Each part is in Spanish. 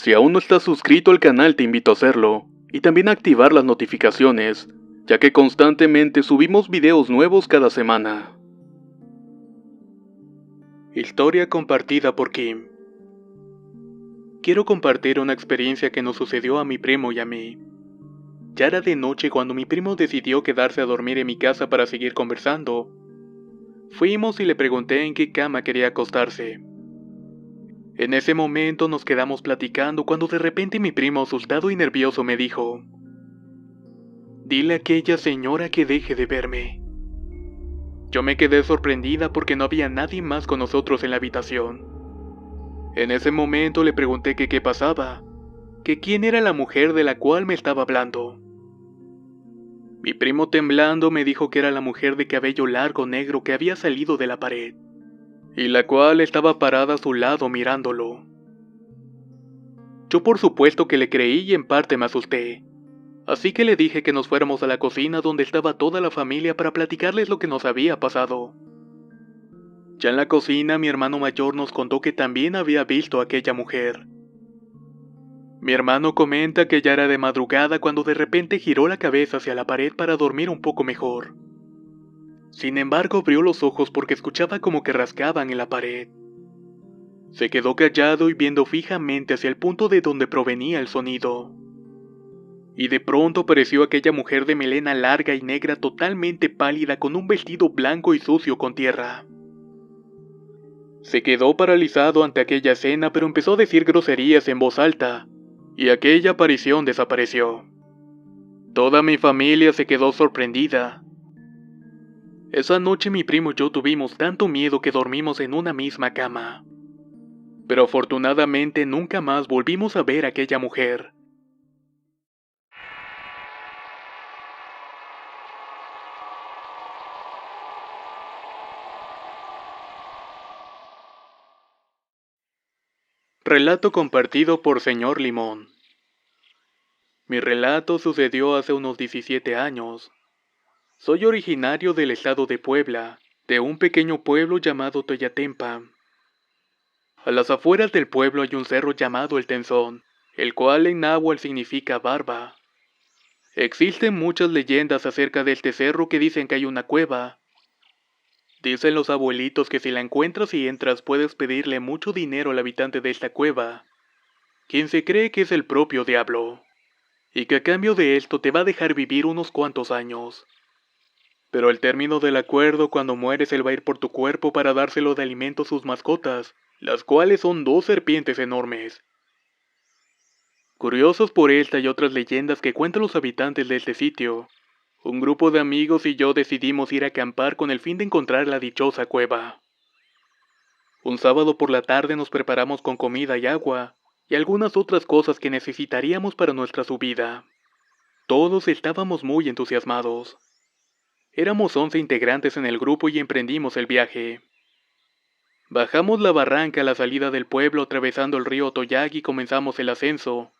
Si aún no estás suscrito al canal te invito a hacerlo, y también a activar las notificaciones, ya que constantemente subimos videos nuevos cada semana. Historia compartida por Kim. Quiero compartir una experiencia que nos sucedió a mi primo y a mí. Ya era de noche cuando mi primo decidió quedarse a dormir en mi casa para seguir conversando. Fuimos y le pregunté en qué cama quería acostarse. En ese momento nos quedamos platicando cuando de repente mi primo, asustado y nervioso, me dijo: «Dile a aquella señora que deje de verme». Yo me quedé sorprendida porque no había nadie más con nosotros en la habitación. En ese momento le pregunté que qué pasaba, que quién era la mujer de la cual me estaba hablando. Mi primo, temblando, me dijo que era la mujer de cabello largo negro que había salido de la pared, y la cual estaba parada a su lado mirándolo. Yo por supuesto que le creí y en parte me asusté, así que le dije que nos fuéramos a la cocina donde estaba toda la familia para platicarles lo que nos había pasado. Ya en la cocina mi hermano mayor nos contó que también había visto a aquella mujer. Mi hermano comenta que ya era de madrugada cuando de repente giró la cabeza hacia la pared para dormir un poco mejor. Sin embargo, abrió los ojos porque escuchaba como que rascaban en la pared. Se quedó callado y viendo fijamente hacia el punto de donde provenía el sonido. Y de pronto apareció aquella mujer de melena larga y negra, totalmente pálida, con un vestido blanco y sucio con tierra. Se quedó paralizado ante aquella escena, pero empezó a decir groserías en voz alta, y aquella aparición desapareció. Toda mi familia se quedó sorprendida. Esa noche mi primo y yo tuvimos tanto miedo que dormimos en una misma cama. Pero afortunadamente nunca más volvimos a ver a aquella mujer. Relato compartido por Señor Limón. Mi relato sucedió hace unos 17 años. Soy originario del estado de Puebla, de un pequeño pueblo llamado Toyatempa. A las afueras del pueblo hay un cerro llamado El Tenzón, el cual en náhuatl significa barba. Existen muchas leyendas acerca de este cerro que dicen que hay una cueva. Dicen los abuelitos que si la encuentras y entras puedes pedirle mucho dinero al habitante de esta cueva, quien se cree que es el propio diablo, y que a cambio de esto te va a dejar vivir unos cuantos años. Pero al término del acuerdo, cuando mueres, él va a ir por tu cuerpo para dárselo de alimento a sus mascotas, las cuales son 2 serpientes enormes. Curiosos por esta y otras leyendas que cuentan los habitantes de este sitio, un grupo de amigos y yo decidimos ir a acampar con el fin de encontrar la dichosa cueva. Un sábado por la tarde nos preparamos con comida y agua, y algunas otras cosas que necesitaríamos para nuestra subida. Todos estábamos muy entusiasmados. Éramos 11 integrantes en el grupo y emprendimos el viaje. Bajamos la barranca a la salida del pueblo atravesando el río Toyag y comenzamos el ascenso.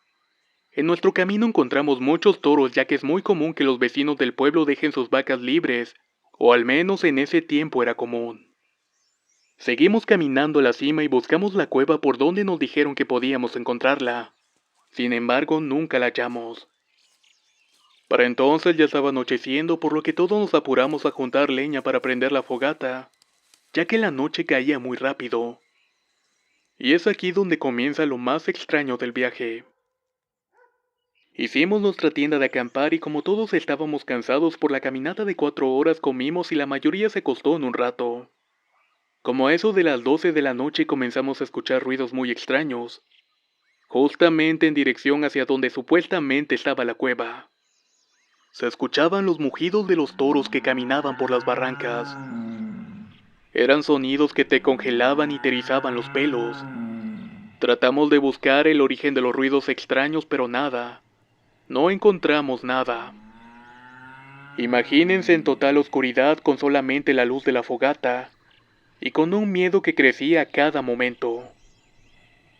En nuestro camino encontramos muchos toros, ya que es muy común que los vecinos del pueblo dejen sus vacas libres, o al menos en ese tiempo era común. Seguimos caminando a la cima y buscamos la cueva por donde nos dijeron que podíamos encontrarla. Sin embargo, nunca la hallamos. Para entonces ya estaba anocheciendo, por lo que todos nos apuramos a juntar leña para prender la fogata, ya que la noche caía muy rápido. Y es aquí donde comienza lo más extraño del viaje. Hicimos nuestra tienda de acampar y como todos estábamos cansados por la caminata de 4 horas, comimos y la mayoría se acostó en un rato. Como a eso de las 12 de la noche comenzamos a escuchar ruidos muy extraños, justamente en dirección hacia donde supuestamente estaba la cueva. Se escuchaban los mugidos de los toros que caminaban por las barrancas. Eran sonidos que te congelaban y te erizaban los pelos. Tratamos de buscar el origen de los ruidos extraños, pero nada. No encontramos nada. Imagínense en total oscuridad con solamente la luz de la fogata, y con un miedo que crecía a cada momento.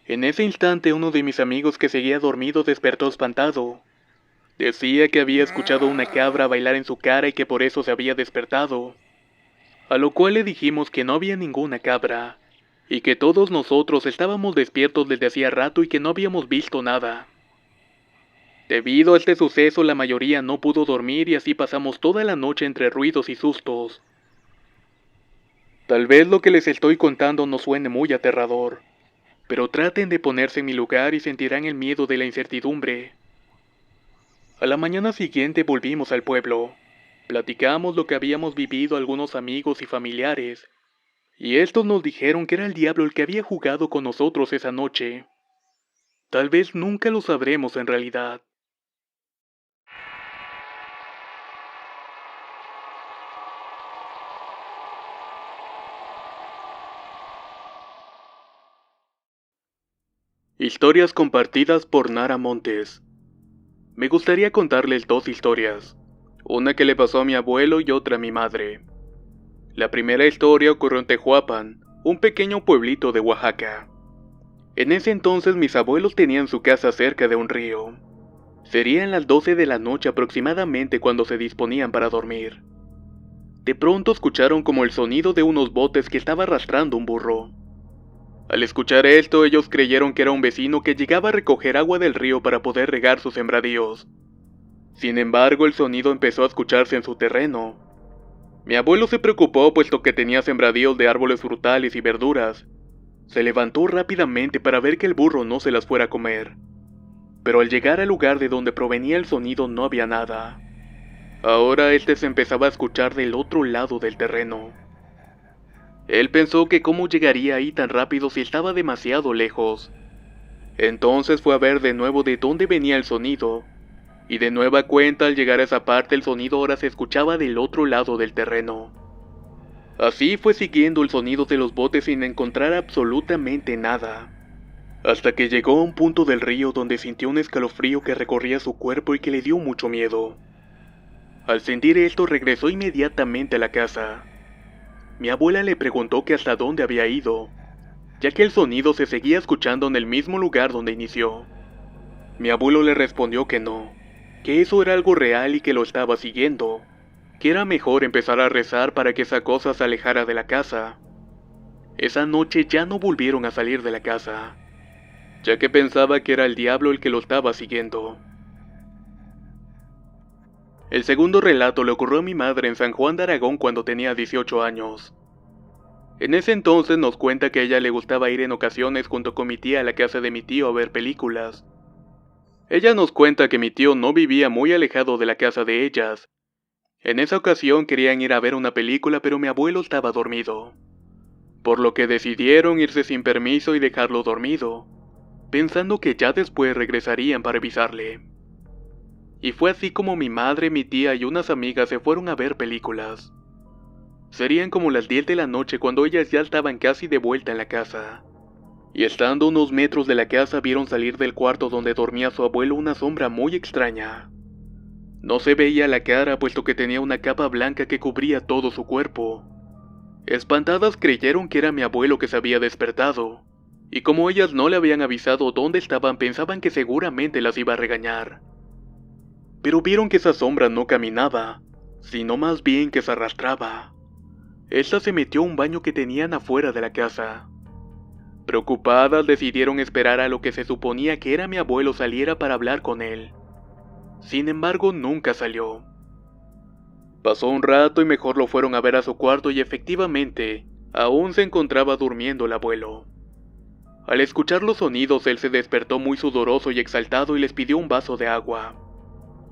En ese instante uno de mis amigos que seguía dormido despertó espantado. Decía que había escuchado una cabra bailar en su cara y que por eso se había despertado. A lo cual le dijimos que no había ninguna cabra, y que todos nosotros estábamos despiertos desde hacía rato y que no habíamos visto nada. Debido a este suceso, la mayoría no pudo dormir y así pasamos toda la noche entre ruidos y sustos. Tal vez lo que les estoy contando no suene muy aterrador, pero traten de ponerse en mi lugar y sentirán el miedo de la incertidumbre. A la mañana siguiente volvimos al pueblo. Platicamos lo que habíamos vivido algunos amigos y familiares, y estos nos dijeron que era el diablo el que había jugado con nosotros esa noche. Tal vez nunca lo sabremos en realidad. Historias compartidas por Nara Montes. Me gustaría contarles dos historias, una que le pasó a mi abuelo y otra a mi madre. La primera historia ocurrió en Tehuapan, un pequeño pueblito de Oaxaca. En ese entonces mis abuelos tenían su casa cerca de un río. Serían las 12 de la noche aproximadamente cuando se disponían para dormir. De pronto escucharon como el sonido de unos botes que estaba arrastrando un burro. Al escuchar esto, ellos creyeron que era un vecino que llegaba a recoger agua del río para poder regar sus sembradíos. Sin embargo, el sonido empezó a escucharse en su terreno. Mi abuelo se preocupó puesto que tenía sembradíos de árboles frutales y verduras. Se levantó rápidamente para ver que el burro no se las fuera a comer. Pero al llegar al lugar de donde provenía el sonido no había nada. Ahora este se empezaba a escuchar del otro lado del terreno. Él pensó que cómo llegaría ahí tan rápido si estaba demasiado lejos. Entonces fue a ver de nuevo de dónde venía el sonido, y de nueva cuenta al llegar a esa parte el sonido ahora se escuchaba del otro lado del terreno. Así fue siguiendo el sonido de los botes sin encontrar absolutamente nada, hasta que llegó a un punto del río donde sintió un escalofrío que recorría su cuerpo y que le dio mucho miedo. Al sentir esto regresó inmediatamente a la casa. Mi abuela le preguntó que hasta dónde había ido, ya que el sonido se seguía escuchando en el mismo lugar donde inició. Mi abuelo le respondió que no, que eso era algo real y que lo estaba siguiendo, que era mejor empezar a rezar para que esa cosa se alejara de la casa. Esa noche ya no volvieron a salir de la casa, ya que pensaba que era el diablo el que lo estaba siguiendo. El segundo relato le ocurrió a mi madre en San Juan de Aragón cuando tenía 18 años. En ese entonces nos cuenta que a ella le gustaba ir en ocasiones junto con mi tía a la casa de mi tío a ver películas. Ella nos cuenta que mi tío no vivía muy alejado de la casa de ellas. En esa ocasión querían ir a ver una película pero mi abuelo estaba dormido, por lo que decidieron irse sin permiso y dejarlo dormido, pensando que ya después regresarían para avisarle. Y fue así como mi madre, mi tía y unas amigas se fueron a ver películas. Serían como las 10 de la noche cuando ellas ya estaban casi de vuelta en la casa. Y estando a unos metros de la casa vieron salir del cuarto donde dormía su abuelo una sombra muy extraña. No se veía la cara puesto que tenía una capa blanca que cubría todo su cuerpo. Espantadas creyeron que era mi abuelo que se había despertado, y como ellas no le habían avisado dónde estaban pensaban que seguramente las iba a regañar. Pero vieron que esa sombra no caminaba, sino más bien que se arrastraba. Esta se metió a un baño que tenían afuera de la casa. Preocupadas decidieron esperar a lo que se suponía que era mi abuelo saliera para hablar con él. Sin embargo, nunca salió. Pasó un rato y mejor lo fueron a ver a su cuarto y efectivamente, aún se encontraba durmiendo el abuelo. Al escuchar los sonidos, él se despertó muy sudoroso y exaltado y les pidió un vaso de agua.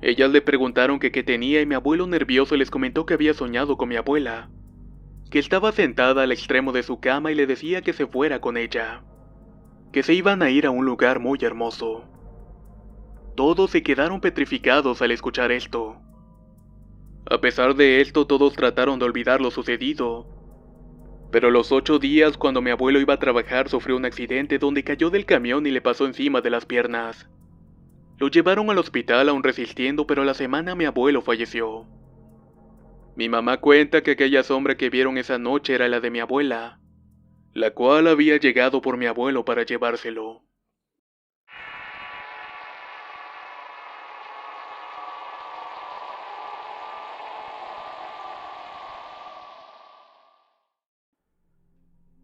Ellas le preguntaron que qué tenía y mi abuelo nervioso les comentó que había soñado con mi abuela, que estaba sentada al extremo de su cama y le decía que se fuera con ella, que se iban a ir a un lugar muy hermoso. Todos se quedaron petrificados al escuchar esto. A pesar de esto, todos trataron de olvidar lo sucedido. Pero a los 8 días, cuando mi abuelo iba a trabajar, sufrió un accidente donde cayó del camión y le pasó encima de las piernas. Lo llevaron al hospital aún resistiendo, pero a la semana mi abuelo falleció. Mi mamá cuenta que aquella sombra que vieron esa noche era la de mi abuela, la cual había llegado por mi abuelo para llevárselo.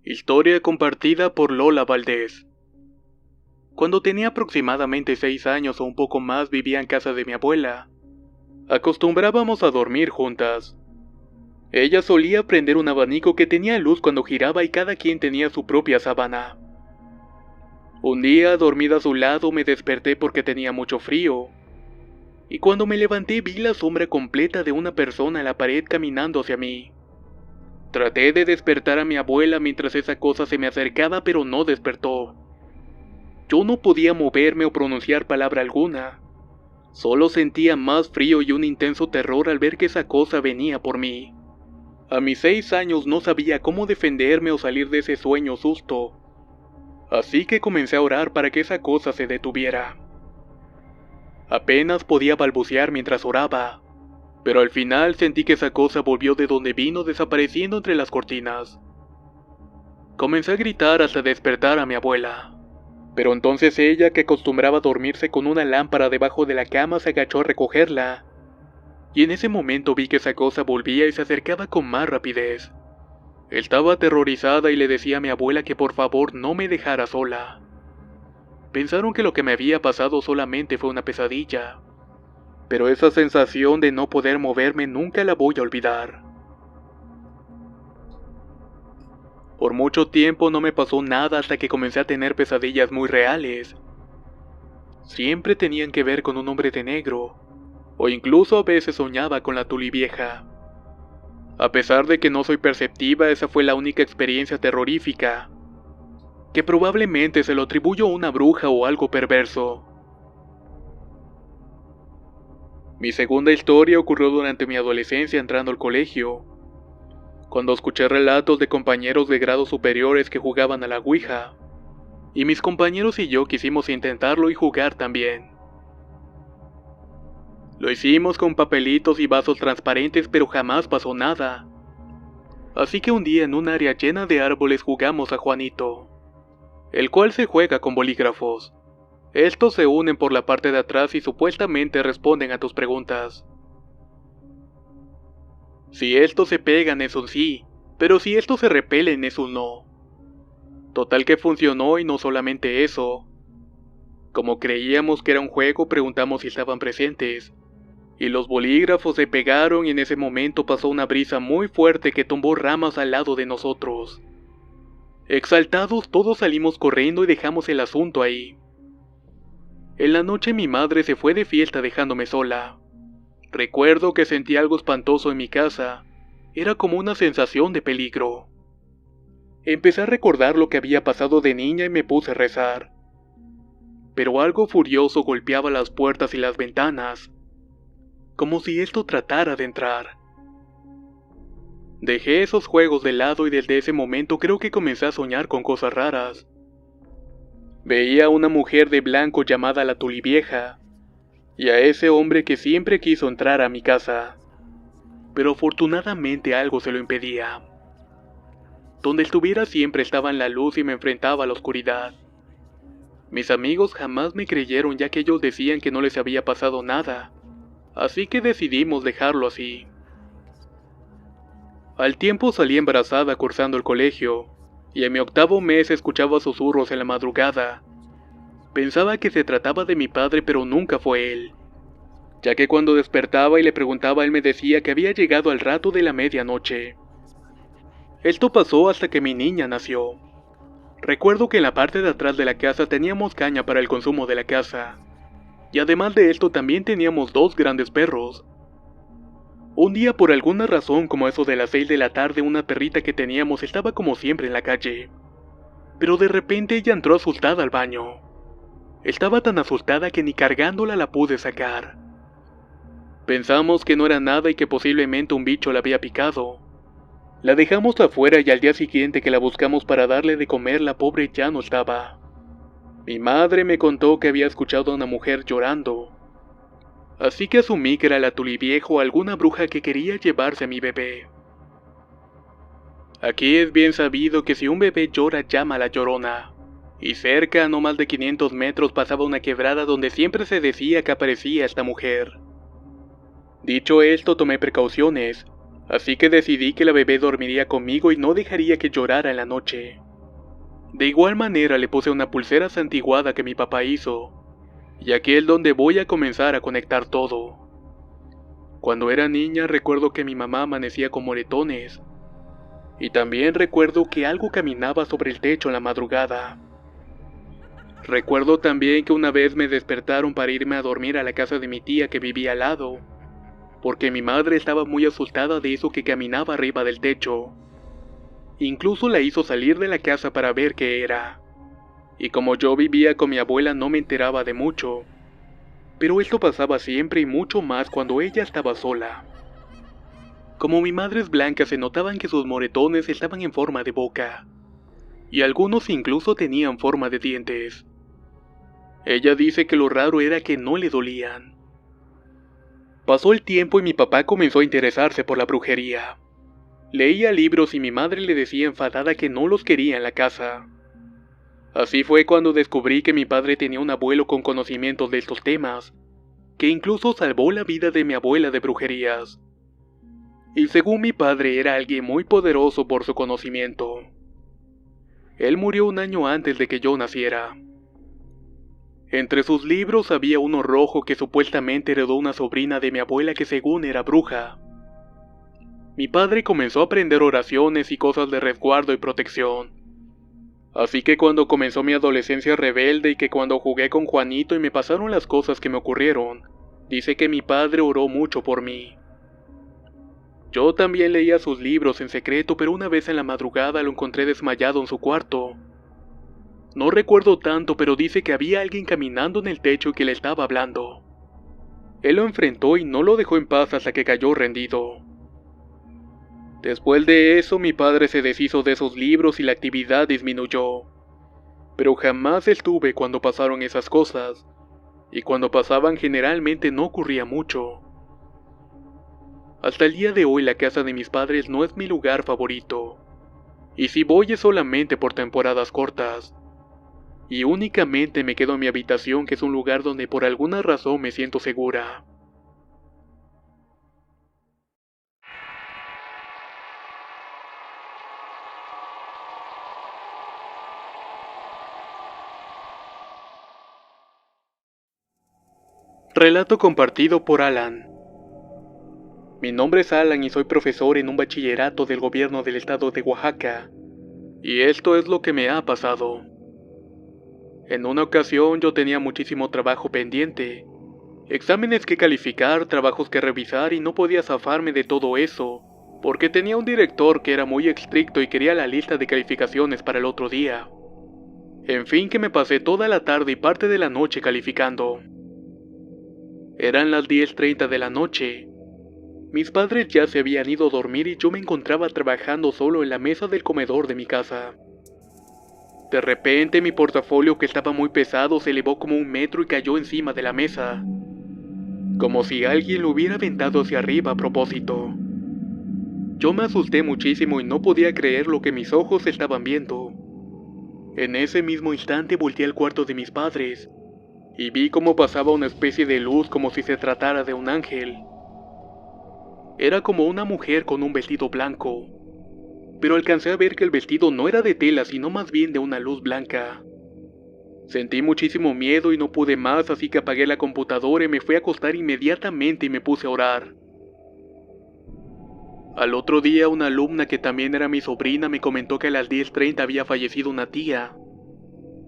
Historia compartida por Lola Valdés. Cuando tenía aproximadamente 6 años o un poco más vivía en casa de mi abuela. Acostumbrábamos a dormir juntas. Ella solía prender un abanico que tenía luz cuando giraba y cada quien tenía su propia sábana. Un día, dormida a su lado, me desperté porque tenía mucho frío. Y cuando me levanté vi la sombra completa de una persona en la pared caminando hacia mí. Traté de despertar a mi abuela mientras esa cosa se me acercaba, pero no despertó. Yo no podía moverme o pronunciar palabra alguna. Solo sentía más frío y un intenso terror al ver que esa cosa venía por mí. A mis 6 años no sabía cómo defenderme o salir de ese sueño susto. Así que comencé a orar para que esa cosa se detuviera. Apenas podía balbucear mientras oraba, pero al final sentí que esa cosa volvió de donde vino desapareciendo entre las cortinas. Comencé a gritar hasta despertar a mi abuela, pero entonces ella, que acostumbraba a dormirse con una lámpara debajo de la cama, se agachó a recogerla, y en ese momento vi que esa cosa volvía y se acercaba con más rapidez. Estaba aterrorizada y le decía a mi abuela que por favor no me dejara sola. Pensaron que lo que me había pasado solamente fue una pesadilla, pero esa sensación de no poder moverme nunca la voy a olvidar. Por mucho tiempo no me pasó nada hasta que comencé a tener pesadillas muy reales. Siempre tenían que ver con un hombre de negro, o incluso a veces soñaba con la Tulivieja. A pesar de que no soy perceptiva, esa fue la única experiencia terrorífica, que probablemente se lo atribuyo a una bruja o algo perverso. Mi segunda historia ocurrió durante mi adolescencia entrando al colegio, cuando escuché relatos de compañeros de grados superiores que jugaban a la Ouija, y mis compañeros y yo quisimos intentarlo y jugar también. Lo hicimos con papelitos y vasos transparentes, pero jamás pasó nada. Así que un día en un área llena de árboles jugamos a Juanito, el cual se juega con bolígrafos. Estos se unen por la parte de atrás y supuestamente responden a tus preguntas. Si estos se pegan es un sí, pero si estos se repelen es un no. Total que funcionó, y no solamente eso. Como creíamos que era un juego, preguntamos si estaban presentes, y los bolígrafos se pegaron, y en ese momento pasó una brisa muy fuerte que tumbó ramas al lado de nosotros. Exaltados, todos salimos corriendo y dejamos el asunto ahí. En la noche mi madre se fue de fiesta dejándome sola. Recuerdo que sentí algo espantoso en mi casa. Era como una sensación de peligro. Empecé a recordar lo que había pasado de niña y me puse a rezar. Pero algo furioso golpeaba las puertas y las ventanas, como si esto tratara de entrar. Dejé esos juegos de lado y desde ese momento creo que comencé a soñar con cosas raras. Veía a una mujer de blanco llamada la Tulivieja, y a ese hombre que siempre quiso entrar a mi casa, pero afortunadamente algo se lo impedía. Donde estuviera siempre estaba en la luz y me enfrentaba a la oscuridad. Mis amigos jamás me creyeron, ya que ellos decían que no les había pasado nada, así que decidimos dejarlo así. Al tiempo salí embarazada cursando el colegio, y en mi 8º mes escuchaba susurros en la madrugada. Pensaba que se trataba de mi padre, pero nunca fue él, ya que cuando despertaba y le preguntaba, él me decía que había llegado al rato de la medianoche. Esto pasó hasta que mi niña nació. Recuerdo que en la parte de atrás de la casa teníamos caña para el consumo de la casa, y además de esto también teníamos 2 grandes perros. Un día, por alguna razón, como eso de las 6 de la tarde, una perrita que teníamos estaba como siempre en la calle, pero de repente ella entró asustada al baño. Estaba tan asustada que ni cargándola la pude sacar. Pensamos que no era nada y que posiblemente un bicho la había picado. La dejamos afuera y al día siguiente que la buscamos para darle de comer, la pobre ya no estaba. Mi madre me contó que había escuchado a una mujer llorando, así que asumí que era la Tulivieja o alguna bruja que quería llevarse a mi bebé. Aquí es bien sabido que si un bebé llora, llama a la Llorona, y cerca, a no más de 500 metros, pasaba una quebrada donde siempre se decía que aparecía esta mujer. Dicho esto, tomé precauciones, Así que decidí que la bebé dormiría conmigo y no dejaría que llorara en la noche. De igual manera le puse una pulsera santiguada que mi papá hizo, y aquí es donde voy a comenzar a conectar todo. Cuando era niña recuerdo que mi mamá amanecía con moretones, y también recuerdo que algo caminaba sobre el techo en la madrugada. Recuerdo también que una vez me despertaron para irme a dormir a la casa de mi tía que vivía al lado, porque mi madre estaba muy asustada de eso que caminaba arriba del techo. Incluso la hizo salir de la casa para ver qué era. Y como yo vivía con mi abuela no me enteraba de mucho, pero esto pasaba siempre y mucho más cuando ella estaba sola. Como mi madre es blanca se notaban que sus moretones estaban en forma de boca, y algunos incluso tenían forma de dientes. Ella dice que lo raro era que no le dolían. Pasó el tiempo y mi papá comenzó a interesarse por la brujería. Leía libros y mi madre le decía enfadada que no los quería en la casa. Así fue cuando descubrí que mi padre tenía un abuelo con conocimientos de estos temas, que incluso salvó la vida de mi abuela de brujerías. Y según mi padre era alguien muy poderoso por su conocimiento. Él murió un año antes de que yo naciera. Entre sus libros había uno rojo que supuestamente heredó una sobrina de mi abuela que según era bruja. Mi padre comenzó a aprender oraciones y cosas de resguardo y protección. Así que cuando comenzó mi adolescencia rebelde y que cuando jugué con Juanito y me pasaron las cosas que me ocurrieron, dice que mi padre oró mucho por mí. Yo también leía sus libros en secreto, pero una vez en la madrugada lo encontré desmayado en su cuarto. No recuerdo tanto, pero dice que había alguien caminando en el techo y que le estaba hablando. Él lo enfrentó y no lo dejó en paz hasta que cayó rendido. Después de eso, mi padre se deshizo de esos libros y la actividad disminuyó. Pero jamás estuve cuando pasaron esas cosas, y cuando pasaban generalmente no ocurría mucho. Hasta el día de hoy la casa de mis padres no es mi lugar favorito, y si voy es solamente por temporadas cortas. Y únicamente me quedo en mi habitación, que es un lugar donde por alguna razón me siento segura. Relato compartido por Alan. Mi nombre es Alan y soy profesor en un bachillerato del gobierno del estado de Oaxaca. Y esto es lo que me ha pasado. En una ocasión yo tenía muchísimo trabajo pendiente. Exámenes que calificar, trabajos que revisar y no podía zafarme de todo eso, porque tenía un director que era muy estricto y quería la lista de calificaciones para el otro día. En fin, que me pasé toda la tarde y parte de la noche calificando. Eran las 10:30 de la noche. Mis padres ya se habían ido a dormir y yo me encontraba trabajando solo en la mesa del comedor de mi casa. De repente mi portafolio, que estaba muy pesado, se elevó como 1 metro y cayó encima de la mesa, como si alguien lo hubiera aventado hacia arriba a propósito. Yo me asusté muchísimo y no podía creer lo que mis ojos estaban viendo. En ese mismo instante volteé al cuarto de mis padres y vi cómo pasaba una especie de luz como si se tratara de un ángel. Era como una mujer con un vestido blanco, pero alcancé a ver que el vestido no era de tela sino más bien de una luz blanca. Sentí muchísimo miedo y no pude más, así que apagué la computadora y me fui a acostar inmediatamente y me puse a orar. Al otro día una alumna que también era mi sobrina me comentó que a las 10:30 había fallecido una tía.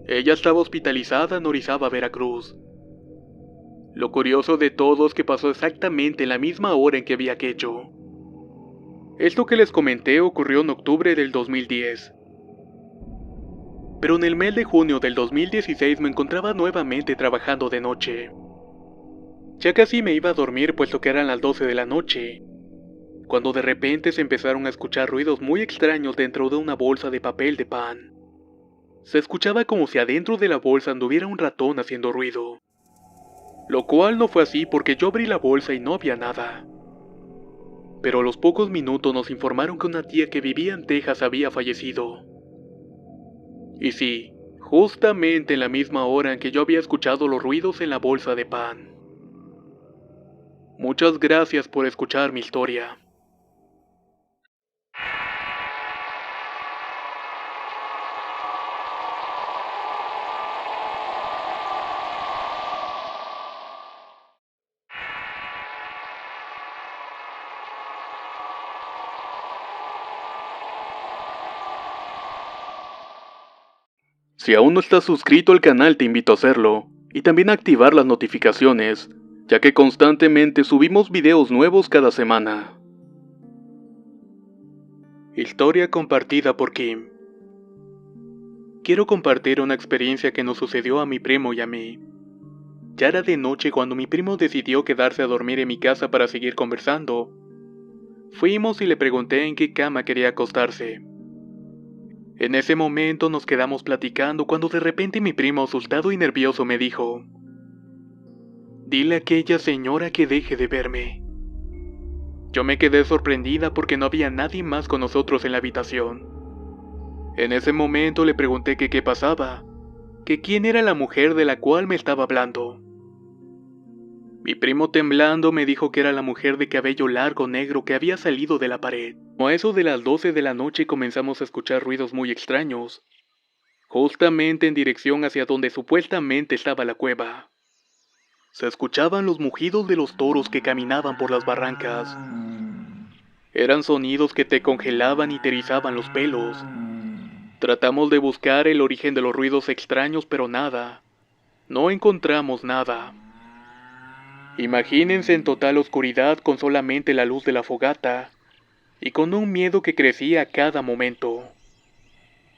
Ella estaba hospitalizada en Orizaba, Veracruz. Lo curioso de todo es que pasó exactamente en la misma hora en que había hecho. Esto que les comenté ocurrió en octubre del 2010. Pero en el mes de junio del 2016 me encontraba nuevamente trabajando de noche. Ya casi me iba a dormir puesto que eran las 12 de la noche, cuando de repente se empezaron a escuchar ruidos muy extraños dentro de una bolsa de papel de pan. Se escuchaba como si adentro de la bolsa anduviera un ratón haciendo ruido. Lo cual no fue así porque yo abrí la bolsa y no había nada. Pero a los pocos minutos nos informaron que una tía que vivía en Texas había fallecido. Y sí, justamente en la misma hora en que yo había escuchado los ruidos en la bolsa de pan. Muchas gracias por escuchar mi historia. Si aún no estás suscrito al canal te invito a hacerlo, y también a activar las notificaciones, ya que constantemente subimos videos nuevos cada semana. Historia compartida por Kim. Quiero compartir una experiencia que nos sucedió a mi primo y a mí. Ya era de noche cuando mi primo decidió quedarse a dormir en mi casa para seguir conversando. Fuimos y le pregunté en qué cama quería acostarse. En ese momento nos quedamos platicando cuando de repente mi primo, asustado y nervioso, me dijo: «Dile a aquella señora que deje de verme». Yo me quedé sorprendida porque no había nadie más con nosotros en la habitación. En ese momento le pregunté que qué pasaba, que quién era la mujer de la cual me estaba hablando. Mi primo, temblando, me dijo que era la mujer de cabello largo negro que había salido de la pared. A eso de las 12 de la noche comenzamos a escuchar ruidos muy extraños, justamente en dirección hacia donde supuestamente estaba la cueva. Se escuchaban los mugidos de los toros que caminaban por las barrancas. Eran sonidos que te congelaban y te erizaban los pelos. Tratamos de buscar el origen de los ruidos extraños, pero nada. No encontramos nada. Imagínense en total oscuridad con solamente la luz de la fogata, y con un miedo que crecía a cada momento.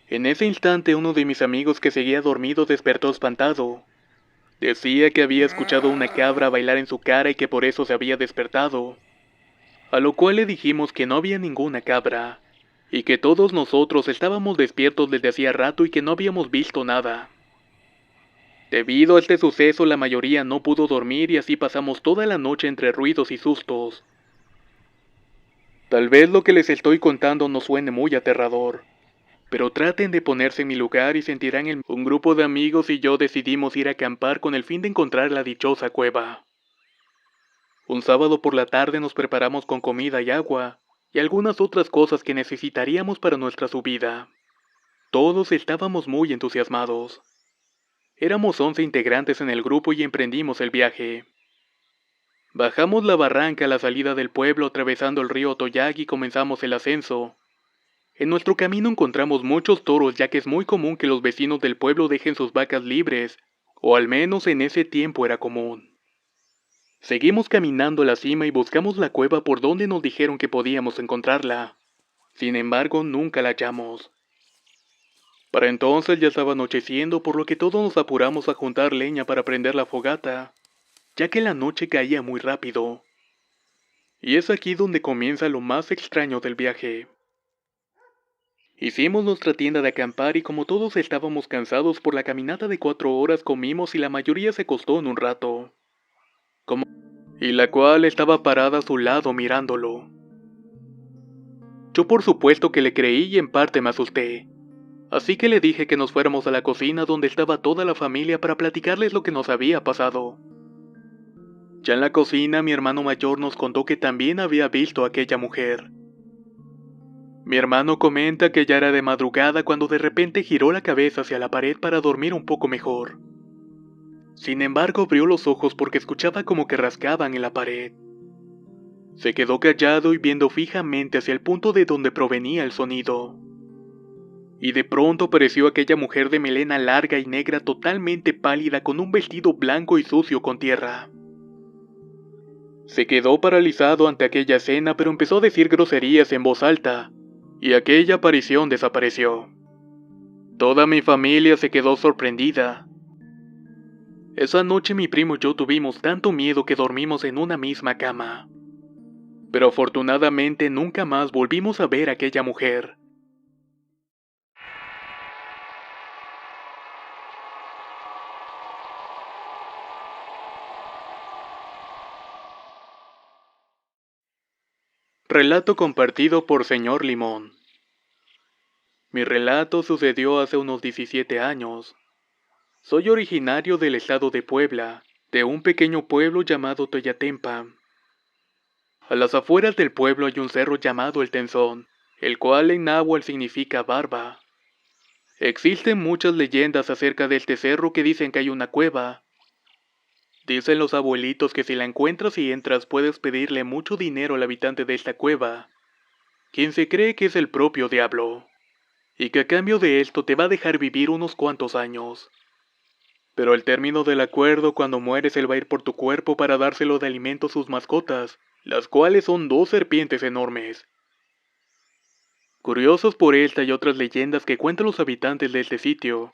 En ese instante uno de mis amigos que seguía dormido despertó espantado. Decía que había escuchado una cabra bailar en su cara y que por eso se había despertado. A lo cual le dijimos que no había ninguna cabra, y que todos nosotros estábamos despiertos desde hacía rato y que no habíamos visto nada. Debido a este suceso, la mayoría no pudo dormir y así pasamos toda la noche entre ruidos y sustos. Tal vez lo que les estoy contando no suene muy aterrador, pero traten de ponerse en mi lugar y sentirán un grupo de amigos y yo decidimos ir a acampar con el fin de encontrar la dichosa cueva. Un sábado por la tarde nos preparamos con comida y agua, y algunas otras cosas que necesitaríamos para nuestra subida. Todos estábamos muy entusiasmados. Éramos 11 integrantes en el grupo y emprendimos el viaje. Bajamos la barranca a la salida del pueblo atravesando el río Toyag y comenzamos el ascenso. En nuestro camino encontramos muchos toros, ya que es muy común que los vecinos del pueblo dejen sus vacas libres, o al menos en ese tiempo era común. Seguimos caminando a la cima y buscamos la cueva por donde nos dijeron que podíamos encontrarla. Sin embargo, nunca la hallamos. Para entonces ya estaba anocheciendo, por lo que todos nos apuramos a juntar leña para prender la fogata, ya que la noche caía muy rápido. Y es aquí donde comienza lo más extraño del viaje. Hicimos nuestra tienda de acampar y como todos estábamos cansados por la caminata de 4 horas, comimos y la mayoría se acostó en un rato. Y la cual estaba parada a su lado mirándolo. Yo por supuesto que le creí y en parte me asusté. Así que le dije que nos fuéramos a la cocina donde estaba toda la familia para platicarles lo que nos había pasado. Ya en la cocina mi hermano mayor nos contó que también había visto a aquella mujer. Mi hermano comenta que ya era de madrugada cuando de repente giró la cabeza hacia la pared para dormir un poco mejor. Sin embargo, abrió los ojos porque escuchaba como que rascaban en la pared. Se quedó callado y viendo fijamente hacia el punto de donde provenía el sonido. Y de pronto apareció aquella mujer de melena larga y negra, totalmente pálida, con un vestido blanco y sucio con tierra. Se quedó paralizado ante aquella escena, pero empezó a decir groserías en voz alta, y aquella aparición desapareció. Toda mi familia se quedó sorprendida. Esa noche mi primo y yo tuvimos tanto miedo que dormimos en una misma cama. Pero afortunadamente nunca más volvimos a ver a aquella mujer. Relato compartido por Señor Limón. Mi relato sucedió hace unos 17 años. Soy originario del estado de Puebla, de un pequeño pueblo llamado Toyatempa. A las afueras del pueblo hay un cerro llamado El Tenzón, el cual en náhuatl significa barba. Existen muchas leyendas acerca de este cerro que dicen que hay una cueva. Dicen los abuelitos que si la encuentras y entras puedes pedirle mucho dinero al habitante de esta cueva, quien se cree que es el propio diablo. y que a cambio de esto te va a dejar vivir unos cuantos años. Pero al término del acuerdo, cuando mueres, él va a ir por tu cuerpo para dárselo de alimento a sus mascotas, las cuales son 2 serpientes enormes. Curiosos por esta y otras leyendas que cuentan los habitantes de este sitio,